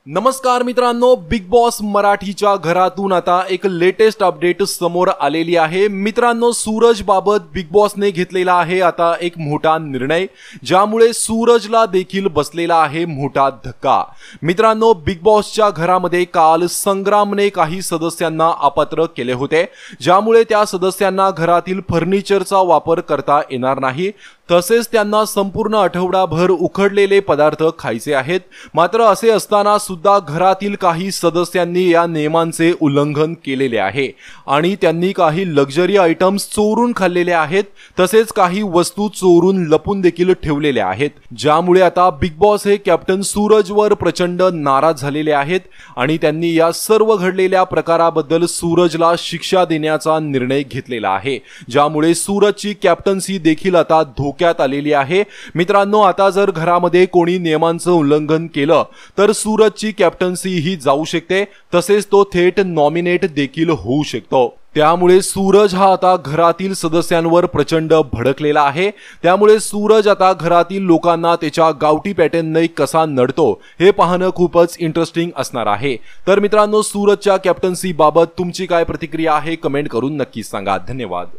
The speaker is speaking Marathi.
नमस्कार मित्रांनो, बिग बॉस मराठीच्या घरातून आता एक लेटेस्ट अपडेट समोर आलेली आहे। मित्रांनो, सूरज बाबत बिग बॉसने घेतलेला आहे आता एक मोठा निर्णय, ज्यामुळे सूरजला देखील बसलेला आहे मोठा धक्का। मित्रांनो, बिग बॉसच्या घरामध्ये काल संग्रामने काही सदस्यांना अपात्र केले होते, ज्यामुळे त्या सदस्यांना घरातील फर्निचरचा वापर करता येणार नाही, तसेच त्यांना संपूर्ण आठवडाभर उकडलेले पदार्थ खायचे आहेत। मात्र असे असताना सुद्धा घरातील काही सदस्यांनी या नियमांचे उल्लंघन केलेले आहे आणि त्यांनी काही लक्झरी आयटम्स चोरून खाल्लेले आहेत, तसेच काही वस्तू चोरून लपून देखील ठेवलेल्या आहेत, ज्यामुळे आता बिग बॉस हे कॅप्टन सूरजवर प्रचंड नाराज झालेले आहेत आणि त्यांनी या सर्व घडलेल्या प्रकाराबद्दल सूरजला शिक्षा देण्याचा निर्णय घेतलेला आहे, ज्यामुळे सूरजची कॅप्टन्सी देखील आता धोक्यात आलेली आहे। मित्रांनो, आता जर घरामध्ये कोणी नियमांचं उल्लंघन केलं तर सूरजची कॅप्टन्सी ही जाऊ शकते, तसेच तो थेट नॉमिनेट देखील होऊ शकतो। त्यामुळे सूरज हा आता घरातील सदस्यांवर प्रचंड भडकलेला आहे। त्यामुळे सूरज आता घरातील लोकांना त्याच्या गावठी पॅटर्नने कसा नडतो हे पाहणं खूपच इंटरेस्टिंग असणार आहे। तर मित्रांनो, सूरजच्या कॅप्टन्सी बाबत तुमची काय प्रतिक्रिया आहे कमेंट करून नक्की सांगा। धन्यवाद।